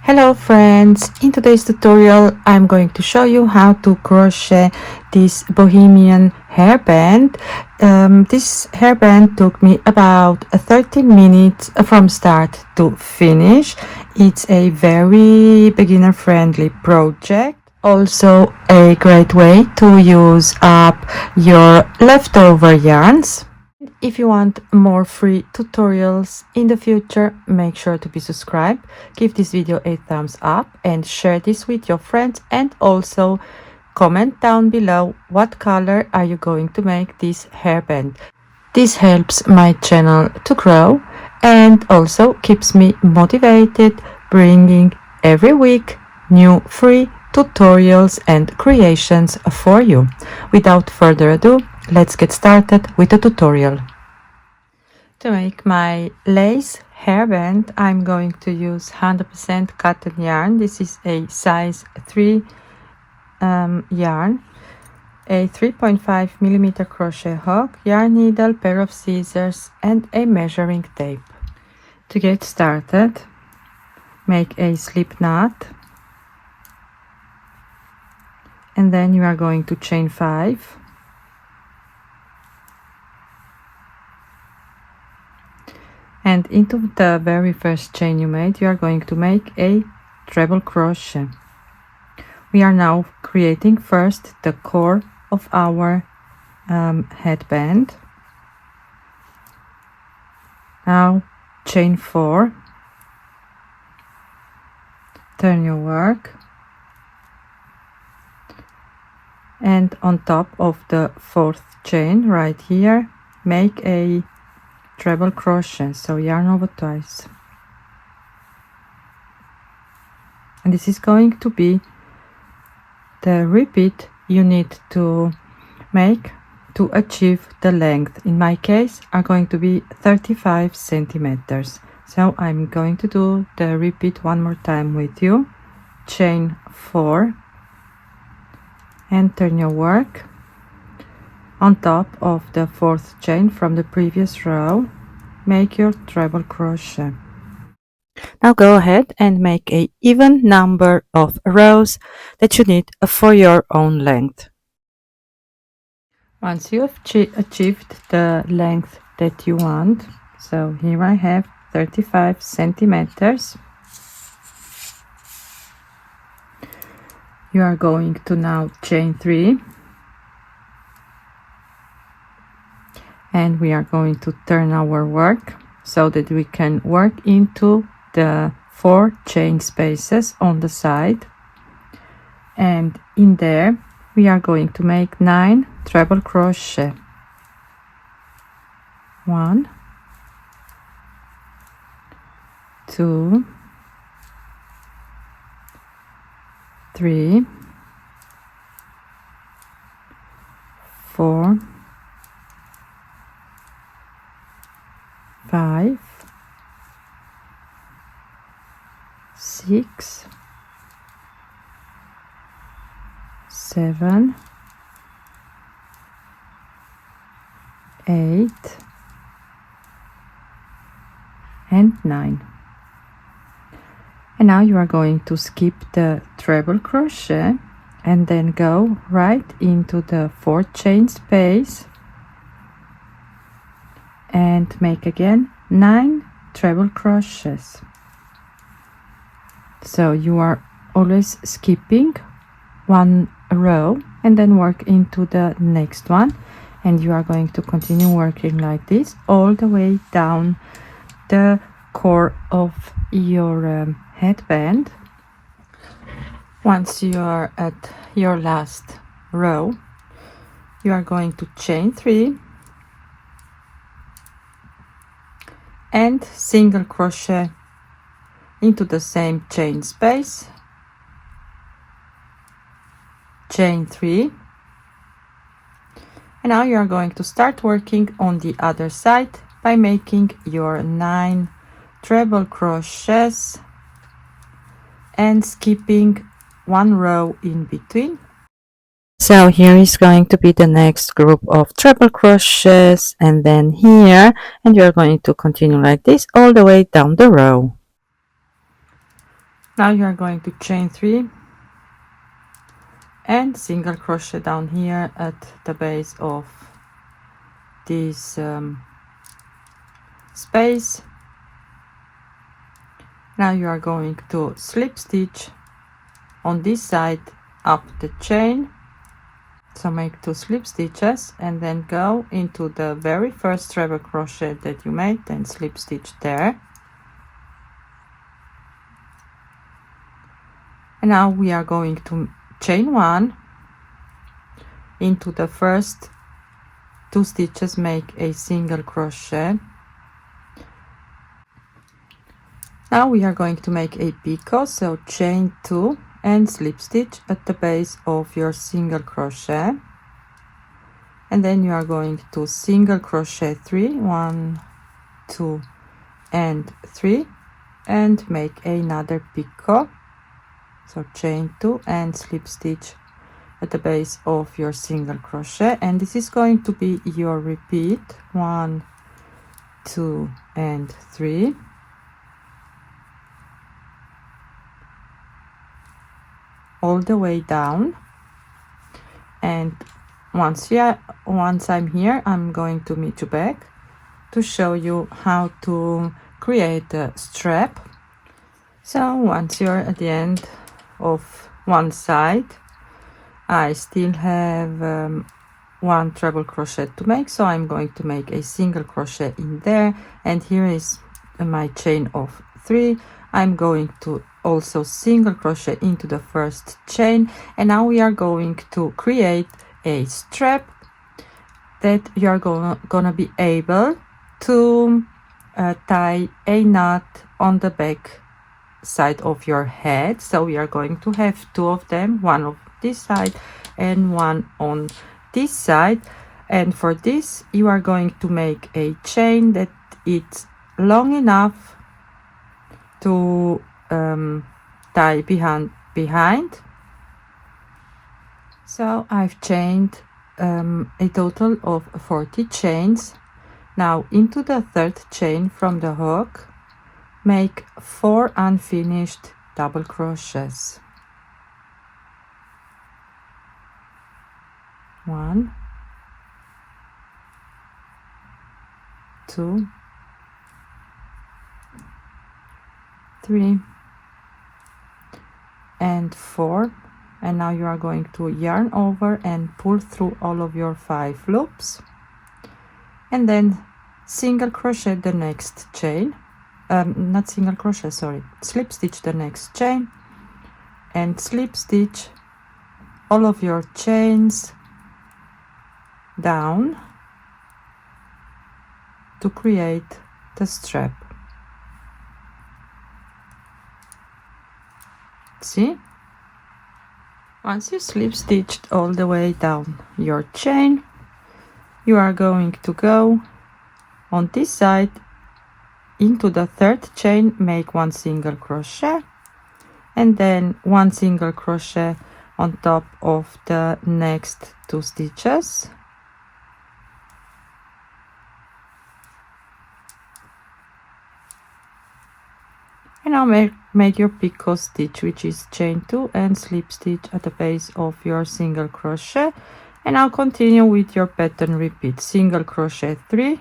Hello friends, in today's tutorial I'm going to show you how to crochet this bohemian hairband. This hairband took me about 30 minutes from start to finish. It's a very beginner friendly project. Also a great way to use up your leftover yarns. If you want more free tutorials in the future, make sure to be subscribed, give this video a thumbs up and share this with your friends, and also comment down below what color are you going to make this hairband. This helps my channel to grow and also keeps me motivated, bringing every week new free tutorials and creations for you. Without further ado, let's get started with the tutorial. To make my lace hairband, I'm going to use 100% cotton yarn. This is a size 3 yarn, a 3.5 millimeter crochet hook, yarn needle, pair of scissors and a measuring tape. To get started, make a slip knot and then you are going to chain 5. And into the very first chain you made, you are going to make a treble crochet. We are now creating first the core of our headband. Now chain 4, turn your work, and on top of the 4th chain right here, make a treble crochet, so yarn over twice, and this is going to be the repeat you need to make to achieve the length. In my case are going to be 35 centimeters. So I'm going to do the repeat one more time with you. Chain 4 and turn your work. On top of the 4th chain from the previous row, make your treble crochet. Now go ahead and make an even number of rows that you need for your own length. Once you have achieved the length that you want, so here I have 35 centimeters, you are going to now chain 3. And we are going to turn our work so that we can work into the 4 chain spaces on the side, and in there we are going to make 9 treble crochet. 1, 2, 3, 4, 5, 6, 7, 8, and 9. And now you are going to skip the treble crochet and then go right into the 4th chain space and make again 9 treble crochets. So you are always skipping one row and then work into the next one, and you are going to continue working like this all the way down the core of your headband. Once you are at your last row, you are going to chain 3 and single crochet into the same chain space, chain 3, and now you are going to start working on the other side by making your 9 treble crochets and skipping one row in between. So here is going to be the next group of treble crochets, and then here, and you're going to continue like this all the way down the row. Now you are going to chain 3 and single crochet down here at the base of this space. Now you are going to slip stitch on this side up the chain, so make 2 slip stitches and then go into the very first treble crochet that you made, then slip stitch there. And now we are going to chain 1 into the first 2 stitches, make a single crochet. Now we are going to make a picot, so chain 2 and slip stitch at the base of your single crochet, and then you are going to single crochet 3, 1, 2 and 3, and make another picot, so chain 2 and slip stitch at the base of your single crochet, and this is going to be your repeat 1, 2 and 3. All the way down. And once I'm here, I'm going to meet you back to show you how to create a strap. So once you're at the end of one side, I still have 1 treble crochet to make, so I'm going to make a single crochet in there, and here is my chain of 3. I'm going to also single crochet into the first chain, and now we are going to create a strap that you are gonna be able to tie a knot on the back side of your head. So we are going to have 2 of them, one on this side and one on this side, and for this you are going to make a chain that it's long enough to tie behind. So I've chained a total of 40 chains. Now into the 3rd chain from the hook, make 4 unfinished double crochets. 1, 2, 3 and 4, and now you are going to yarn over and pull through all of your 5 loops, and then single crochet the next chain, not single crochet, sorry, slip stitch the next chain and slip stitch all of your chains down to create the strap. See, once you slip stitched all the way down your chain, you are going to go on this side into the 3rd chain, make 1 single crochet and then 1 single crochet on top of the next 2 stitches. And now make your picot stitch, which is chain 2 and slip stitch at the base of your single crochet, and now continue with your pattern repeat. Single crochet 3,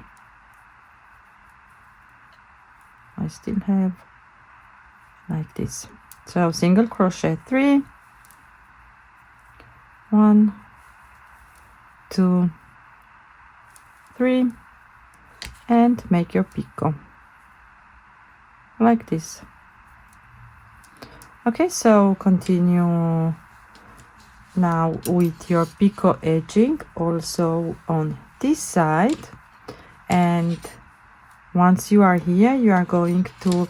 I still have like this, so single crochet 3, 1, 2, 3, and make your picot like this. Okay, so continue now with your picot edging also on this side, and once you are here, you are going to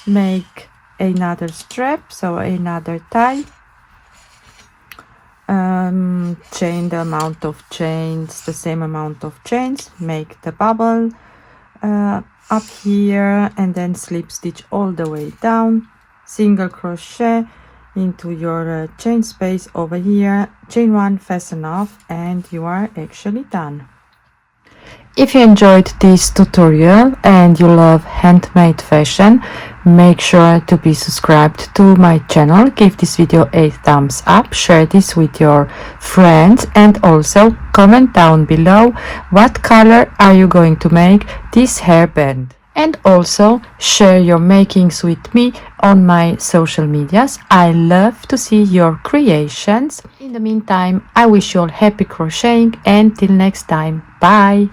make another strap, so another tie, chain the amount of chains, the same amount of chains, make the bubble up here and then slip stitch all the way down, single crochet into your chain space over here, chain 1, fasten off, and you are actually done. If you enjoyed this tutorial and you love handmade fashion, make sure to be subscribed to my channel, give this video a thumbs up, share this with your friends, and also comment down below what color are you going to make this hairband. And also share your makings with me on my social medias. I love to see your creations. In the meantime, I wish you all happy crocheting, and till next time, bye.